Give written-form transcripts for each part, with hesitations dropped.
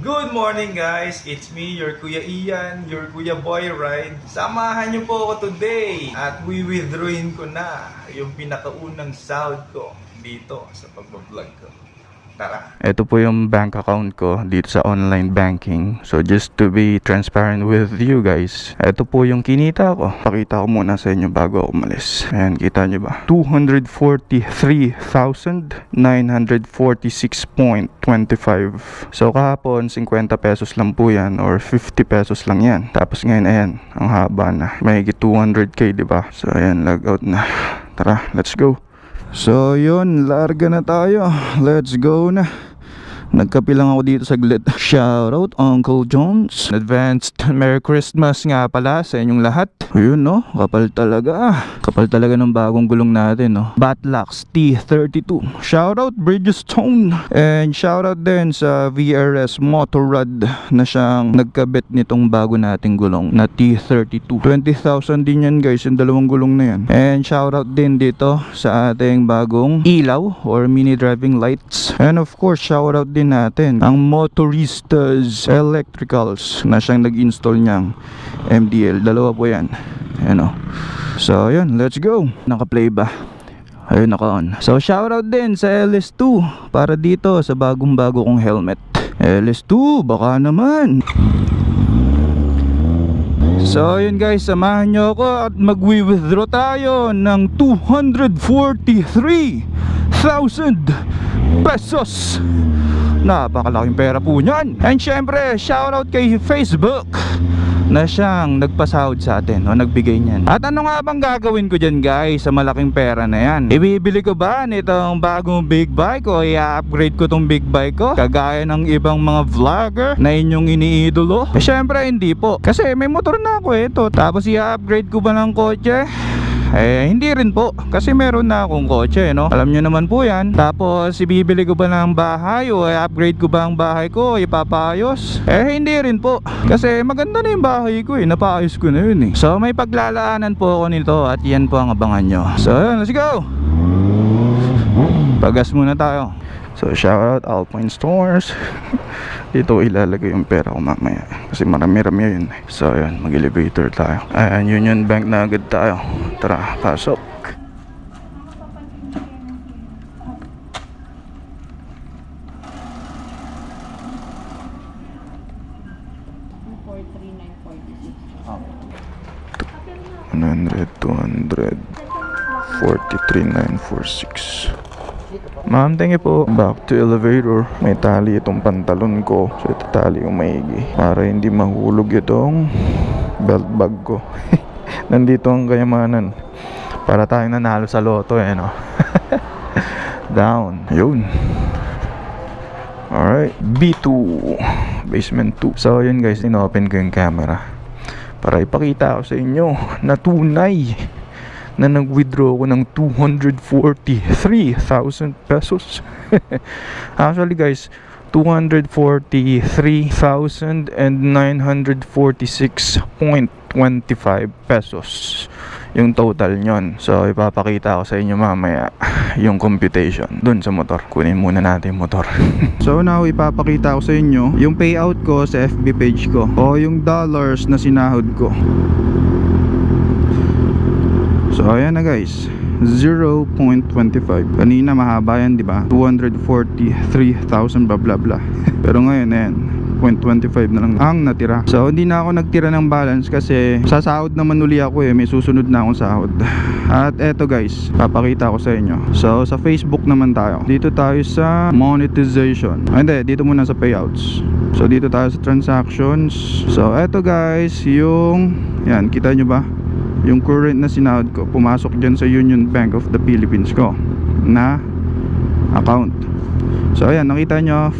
Good morning guys! It's me, your Kuya Ian, your Kuya Boy Ride. Samahan niyo po ako today at withdrawin ko na yung pinakaunang sahod ko dito sa pagbablog ko. Tara! Ito po yung bank account ko dito sa online banking. So just to be transparent with you guys, ito po yung kinita ko. Pakita ko muna sa inyo bago ako umalis. Ayan, kita nyo ba? 243,946.25. So kahapon 50 pesos lang po yan or 50 pesos lang yan. Tapos ngayon ayan, ang haba na. Mahigit 200k, diba? So ayan, log out na. Tara, let's go. So yun, larga na tayo. Let's go na. Nagkape lang ako dito saglit. Shoutout Uncle Jones. Advanced Merry Christmas nga pala sa inyong lahat. Ayun no, kapal talaga. Kapal talaga ng bagong gulong natin no. Batlax T32. Shoutout Bridgestone. And shoutout din sa VRS Motorrad na siyang nagkabit nitong bago nating gulong na T32. 20,000 din yan guys, yung dalawang gulong na yan. And shoutout din dito sa ating bagong ilaw or mini driving lights. And of course shoutout din natin ang Motoristas Electricals na siyang nag-install niyang MDL. Dalawa po yan. Ayan o. So yun, let's go. Naka-play ba? Ayun, naka-on. So shoutout din sa LS2 para dito sa bagong-bago kong helmet. LS2, baka naman. So yun guys, samahan nyo ako at mag-withdraw tayo ng 243,000 pesos. Napakalaking pera po niyan. And syempre, shoutout kay Facebook na siyang nagpasahod sa atin o nagbigay niyan. At ano nga bang gagawin ko dyan guys sa malaking pera na yan? Ibibili ko ba nitong bagong big bike o i-upgrade ko tong big bike ko? Kagaya ng ibang mga vlogger na inyong iniidolo? Eh syempre hindi po. Kasi may motor na ako ito. Tapos i-upgrade ko ba ng kotse? Eh hindi rin po, kasi meron na akong kotse no? Alam nyo naman po yan. Tapos ibibili ko ba ng bahay o i-upgrade ko ba ang bahay ko, ipapaayos? Eh hindi rin po, kasi maganda na yung bahay ko eh, napaayos ko na yun eh. So may paglalaanan po ako nito at yan po ang abangan nyo. So yun, let's go! Pagas muna tayo. So shoutout Alpine Stores. Dito ilalagay yung pera ko mamaya kasi marami-rami yun. So yun, mag-elevator tayo. Ayan, Union Bank na agad tayo. Tara, pasok. $100, $200, 43,946. Ma'am, thank you po. Back to elevator. May tali itong pantalon ko. So ito tali yung maigi para hindi mahulog itong belt bag ko. Nandito ang kayamanan. Para tayong nanalo sa loto eh no. Down. Yun. Alright, B2 basement 2. So yun guys, inopen ko yung camera para ipakita ko sa inyo na tunay na nag-withdraw ko ng 243,000 pesos. Actually guys, 243,946.25 pesos yung total nyon. So ipapakita ko sa inyo mamaya yung computation dun sa motor. Kunin muna natin yung motor. So now ipapakita ko sa inyo yung payout ko sa FB page ko o yung dollars na sinahod ko. So ayan na guys, 0.25. Kanina mahaba yan, di ba? 243,000 bla bla bla. Pero ngayon ayan, 0.25 na lang ang natira. So hindi na ako nagtira ng balance kasi sasahod naman uli ako eh. May susunod na akong sahod. At eto guys, papakita ko sa inyo. So sa Facebook naman tayo. Dito tayo sa monetization. Hindi, dito muna sa payouts. So dito tayo sa transactions. So eto guys, yung yan, kita nyo ba? Yung current na sinahod ko pumasok dyan sa Union Bank of the Philippines ko na account. So ayan, nakita nyo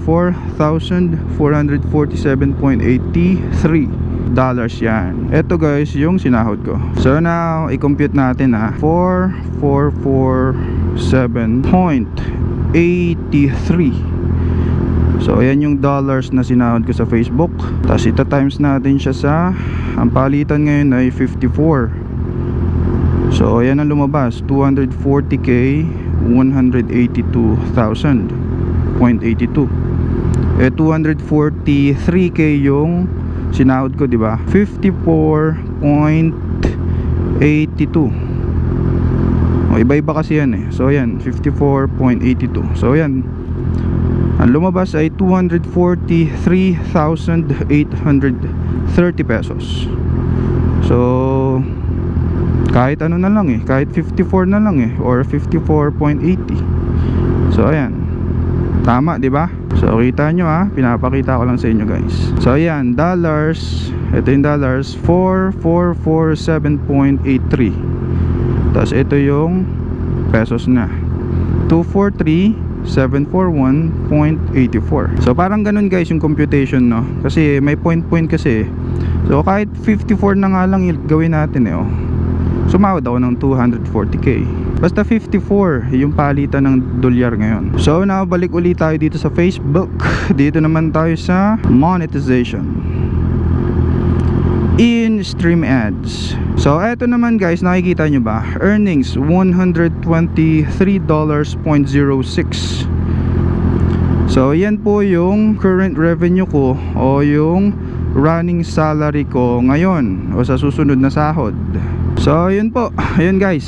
4,447.83 dollars yan. Ito guys yung sinahod ko. So now i-compute natin 4,447.83. So ayan yung dollars na sinahod ko sa Facebook. Tapos ita times natin siya sa, ang palitan ngayon ay 54. So ayan ang lumabas, 240k 182,000.82. 243k yung sinahod ko, di ba? 54.82. Iba-iba kasi yan eh. So yan, 54.82. So yan, ang lumabas ay 243,830 pesos. So kahit ano na lang eh, kahit 54 na lang eh, or 54.80. So ayan, tama, di ba? So kita nyo ha, pinapakita ko lang sa inyo guys. So ayan, dollars, ito yung dollars, 4447.83. Tapos ito yung pesos na, 243,741.84. So parang ganun guys yung computation, no? Kasi may point kasi. So kahit 54 na nga lang gawin natin eh, oh. Sumawad ako ng 240k. Basta 54 yung palitan ng dolyar ngayon. So nabalik ulit tayo dito sa Facebook. Dito naman tayo sa monetization, in stream ads. So eto naman guys, nakikita nyo ba? Earnings $123.06. So yan po yung current revenue ko, o yung running salary ko ngayon, o sa susunod na sahod. So yun po, ayun guys.